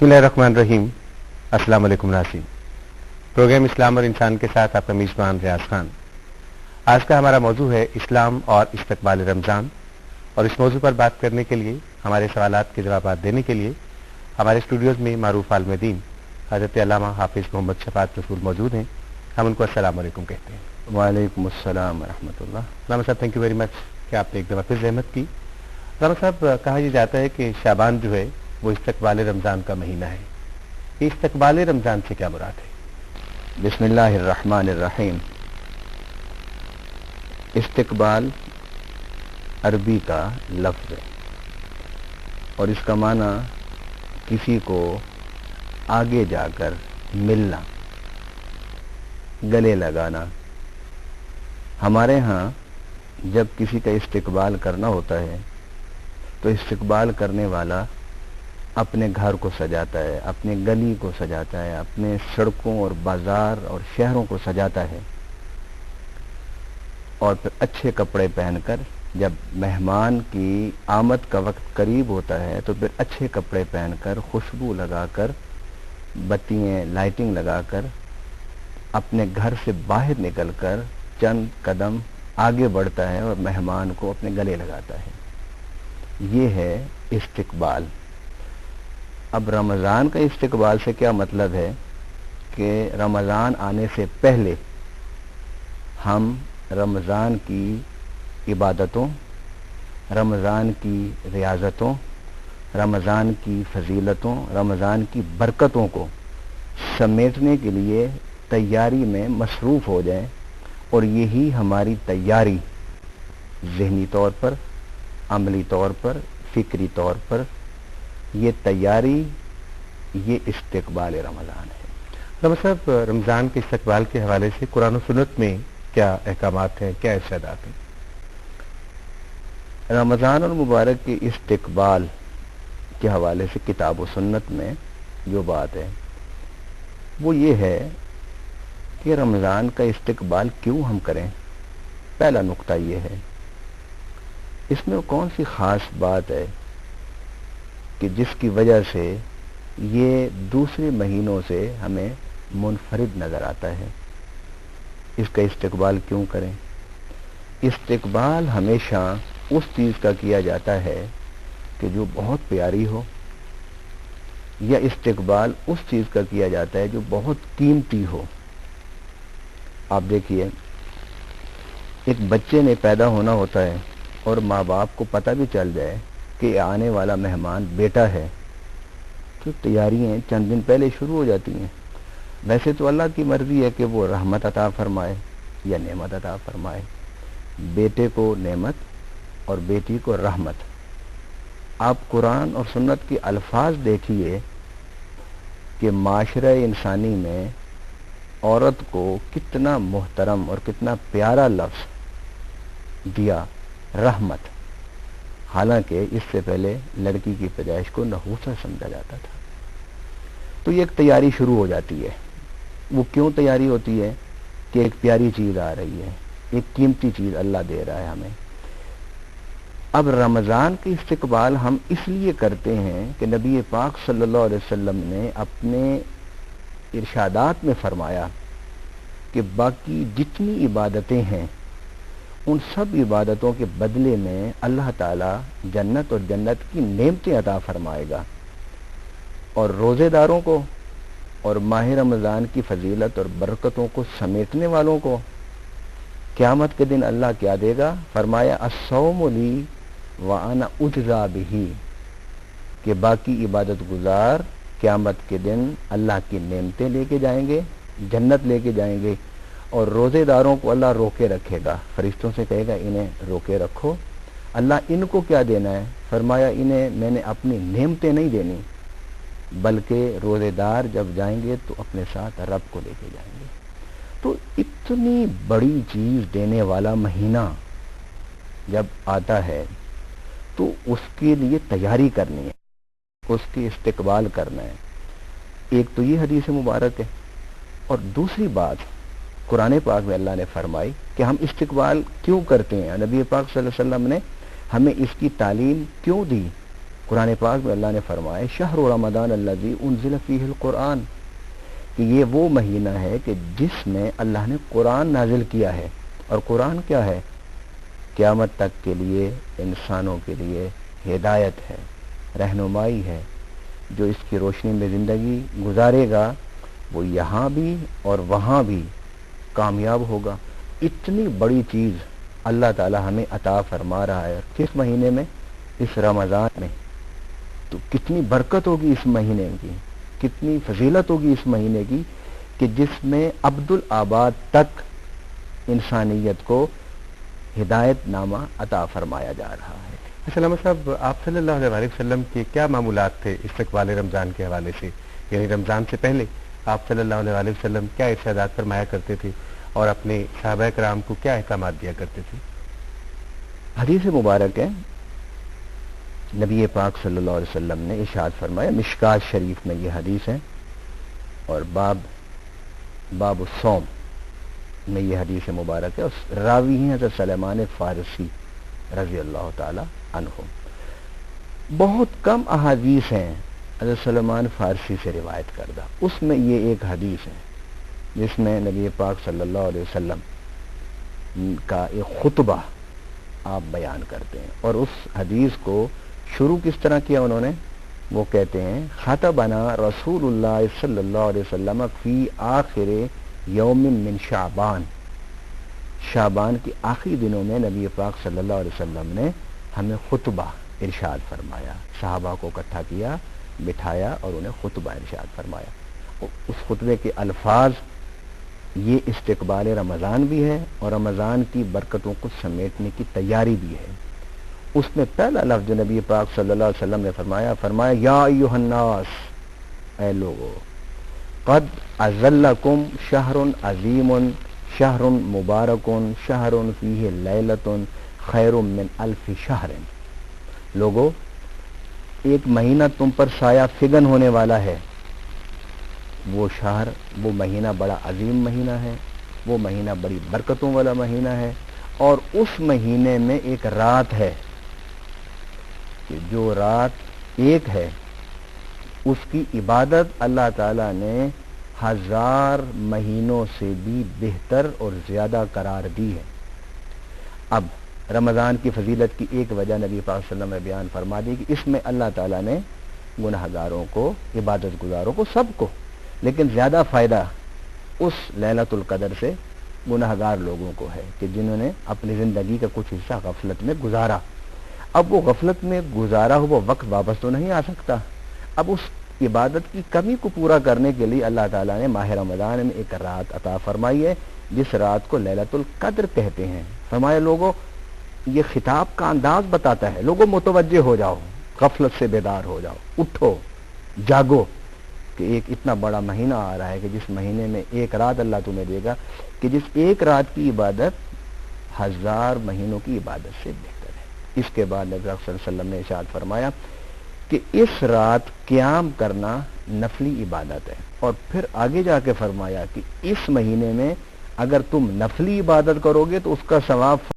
बिस्मिल्लाहिर्रहमानिर्रहीम। अस्सलाम वालेकुम नाज़रीन। प्रोग्राम इस्लाम और इंसान के साथ आपका मेज़बान रियाज खान। आज का हमारा मौजू है इस्लाम और इस्तकबाल रमज़ान, और इस मौजू पर बात करने के लिए, हमारे सवालात के जवाब देने के लिए हमारे स्टूडियोज़ में मारूफ आलिम दीन हज़रत अल्लामा हाफिज़ मोहम्मद शफ़ाअत रसूल मौजूद हैं। हम उनको अस्सलाम वालेकुम कहते हैं। वालेकुम अस्सलाम व रहमतुल्लाह। रामा साहब, थैंक यू वेरी मच कि आपने एक दफ़ा फिर ज़हमत की। रामा साहब, कहा यह जाता है कि शाबान जो है वो इस्तकबाल रमज़ान का महीना है। ये इस्तकबाल रमज़ान से क्या मुराद है? बिस्मिल्लाहिर्रहमानिर्रहीम। इस्तकबाल अरबी का लफ्ज़ है और इसका माना किसी को आगे जाकर मिलना, गले लगाना। हमारे यहाँ जब किसी का इस्तकबाल करना होता है तो इस्तकबाल करने वाला अपने घर को सजाता है, अपने गली को सजाता है, अपने सड़कों और बाजार और शहरों को सजाता है, और फिर अच्छे कपड़े पहनकर जब मेहमान की आमद का वक्त करीब होता है तो फिर अच्छे कपड़े पहनकर, खुशबू लगाकर, बत्तियाँ लाइटिंग लगाकर अपने घर से बाहर निकलकर चंद कदम आगे बढ़ता है और मेहमान को अपने गले लगाता है। ये है इस्तकबाल। अब रमज़ान का इस्तकबाल से क्या मतलब है कि रमज़ान आने से पहले हम रमज़ान की इबादतों, रमज़ान की रियाज़तों, रमज़ान की फजीलतों, रमज़ान की बरकतों को समेटने के लिए तैयारी में मसरूफ़ हो जाएं, और यही हमारी तैयारी ज़हनी तौर पर, अमली तौर पर, फ़िक्री तौर पर, ये तैयारी, ये इस्तकबाल रमज़ान है। रामा साहब, रमज़ान के इस्तकबाल के हवाले से कुरान और सुन्नत में क्या अहकामात हैं, क्या इरशादात हैं? रमज़ान और मुबारक के इस्तकबाल के हवाले से किताब और सुन्नत में जो बात है वो ये है कि रमज़ान का इस्तकबाल क्यों हम करें। पहला नुक्ता ये है, इसमें कौन सी ख़ास बात है कि जिसकी वजह से ये दूसरे महीनों से हमें मुनफरिद नज़र आता है। इसका इस्तकबाल क्यों करें? इस्तकबाल हमेशा उस चीज़ का किया जाता है कि जो बहुत प्यारी हो, या इस्तकबाल उस चीज़ का किया जाता है जो बहुत कीमती हो। आप देखिए, एक बच्चे ने पैदा होना होता है और माँ बाप को पता भी चल जाए कि आने वाला मेहमान बेटा है, तो तैयारियां चंद दिन पहले शुरू हो जाती हैं। वैसे तो अल्लाह की मर्जी है कि वो रहमत अता फरमाए या नेमत अता फरमाए, बेटे को नेमत और बेटी को रहमत। आप कुरान और सुन्नत के अल्फाज देखिए कि माशरा इंसानी में औरत को कितना मोहतरम और कितना प्यारा लफ्ज़ दिया, रहमत। हालांकि इससे पहले लड़की की पैदाइश को नहूसा समझा जाता था। तो ये एक तैयारी शुरू हो जाती है। वो क्यों तैयारी होती है कि एक प्यारी चीज़ आ रही है, एक कीमती चीज़ अल्लाह दे रहा है हमें। अब रमज़ान के इस्तकबाल हम इसलिए करते हैं कि नबी पाक सल्लल्लाहु अलैहि वसल्लम ने अपने इरशादात में फरमाया कि बाकी जितनी इबादतें हैं उन सब इबादतों के बदले में अल्लाह ताला जन्नत और जन्नत की नेमतें अता फरमाएगा, और रोज़ेदारों को और माह रमज़ान की फजीलत और बरकतों को समेटने वालों को क़यामत के दिन अल्लाह क्या देगा? फरमाया अस्सौमु ली व अना उजज़ा बिही, कि बाकी इबादत गुजार क़यामत के दिन अल्लाह की नेमतें लेके जाएंगे, जन्नत लेके जाएंगे, और रोज़ेदारों को अल्लाह रोके रखेगा। फरिश्तों से कहेगा इन्हें रोके रखो। अल्लाह इनको क्या देना है? फरमाया इन्हें मैंने अपनी नेमतें नहीं देनी, बल्कि रोज़ेदार जब जाएंगे तो अपने साथ रब को लेके जाएंगे। तो इतनी बड़ी चीज़ देने वाला महीना जब आता है तो उसके लिए तैयारी करनी है, उसकी इस्तकबाल करना है। एक तो ये हदीस मुबारक है, और दूसरी बात कुरान पाक में अल्लाह ने फरमाई कि हम इस्तकबाल क्यों करते हैं। नबी पाक सल्लल्लाहु अलैहि वसल्लम ने हमें इसकी तालीम क्यों दी قرآن پاک میں اللہ نے فرمایا شہر رمضان الذی انزل فیہ القرآن، کہ یہ وہ مہینہ ہے کہ جس میں اللہ نے قرآن نازل کیا ہے. اور قرآن کیا ہے؟ قیامت تک کے لیے انسانوں کے لیے ہدایت ہے، رہنمائی ہے. جو اس کی روشنی میں زندگی گزارے گا وہ یہاں بھی اور وہاں بھی کامیاب ہوگا. اتنی بڑی چیز اللہ تعالی ہمیں عطا فرما رہا ہے. کس مہینے میں؟ اس رمضان میں. تو کتنی برکت ہوگی اس مہینے کی، کتنی فضیلت ہوگی اس مہینے کی کہ جس میں عبدالآباد تک انسانیت کو ہدایت نامہ عطا فرمایا جا رہا ہے. علامہ صاحب، آپ صلی اللہ علیہ وسلم کے کیا معمولات تھے استقبال رمضان کے حوالے سے؟ یعنی رمضان سے پہلے آپ صلی اللہ علیہ وسلم کیا ارشادات فرمایا کرتے تھے اور اپنے صحابہ کرام کو کیا احکامات دیا کرتے تھے؟ حدیث مبارک ہے، نبی پاک صلی اللہ علیہ وسلم نے ارشاد فرمایا، مشکات شریف میں یہ حدیث ہے، اور باب الصوم میں یہ حدیث مبارک ہے. اور راوی ہیں حضرت سلیمان فارسی رضی اللہ تعالی عنہ. بہت کم احادیث ہیں حضرت سلیمان فارسی سے روایت کردہ. اس میں یہ ایک حدیث ہے جس میں نبی پاک صلی اللہ علیہ وسلم کا ایک خطبہ آپ بیان کرتے ہیں. اور اس حدیث کو شروع کس طرح کیا انہوں نے؟ وہ کہتے ہیں خطبنا رسول اللہ صلی اللہ علیہ وسلم فی آخر یوم من شعبان. شعبان کے آخری دنوں میں نبی پاک صلی اللہ علیہ وسلم نے ہمیں خطبہ ارشاد فرمایا. صحابہ کو اکٹھا کیا، بٹھایا اور انہیں خطبہ ارشاد فرمایا. اس خطبے کے الفاظ یہ استقبال رمضان بھی ہے اور رمضان کی برکتوں کو سمیٹنے کی تیاری بھی ہے. اس میں پہلا لفظ جو نبی پاک صلی اللہ علیہ وسلم نے فرمایا یا ایھا الناس، اے لوگو، قد اذلکم شہر عظیم شہر مبارک شہر فیہ لیلۃ خیر من الف شہر. لوگو، ایک مہینہ تم پر سایہ فگن ہونے والا ہے. وہ شہر، وہ مہینہ بڑا عظیم مہینہ ہے، وہ مہینہ بڑی برکتوں والا مہینہ ہے. اور اس مہینے میں ایک رات ہے کہ جو رات ایک ہے، اس کی عبادت اللہ تعالیٰ نے 1000 مہینوں سے بھی بہتر اور زیادہ قرار دی ہے. اب رمضان کی فضیلت کی ایک وجہ نبی پاک صلی اللہ علیہ وسلم نے بیان فرما دی کہ اس میں اللہ تعالیٰ نے گناہ گاروں کو، عبادت گزاروں کو، سب کو، لیکن زیادہ فائدہ اس لیلۃ القدر سے گناہ گار لوگوں کو ہے کہ جنہوں نے اپنی زندگی کا کچھ حصہ غفلت میں گزارا. اب وہ غفلت میں گزارا ہوا وقت واپس تو نہیں آ سکتا. اب اس عبادت کی کمی کو پورا کرنے کے لیے اللہ تعالیٰ نے ماہ رمضان میں ایک رات عطا فرمائی ہے جس رات کو لیلۃ القدر کہتے ہیں. فرمایا لوگوں، یہ خطاب کا انداز بتاتا ہے، لوگوں متوجہ ہو جاؤ، غفلت سے بیدار ہو جاؤ، اٹھو، جاگو کہ ایک اتنا بڑا مہینہ آ رہا ہے کہ جس مہینے میں ایک رات اللہ تمہیں دے گا کہ جس ایک رات کی عبادت 1000 مہینوں کی عبادت سے بہتر ہے. اس کے بعد نبی صلی اللہ علیہ وسلم نے ارشاد فرمایا کہ اس رات قیام کرنا نفلی عبادت ہے. اور پھر آگے جا کے فرمایا کہ اس مہینے میں اگر تم نفلی عبادت کرو گے تو اس کا ثواب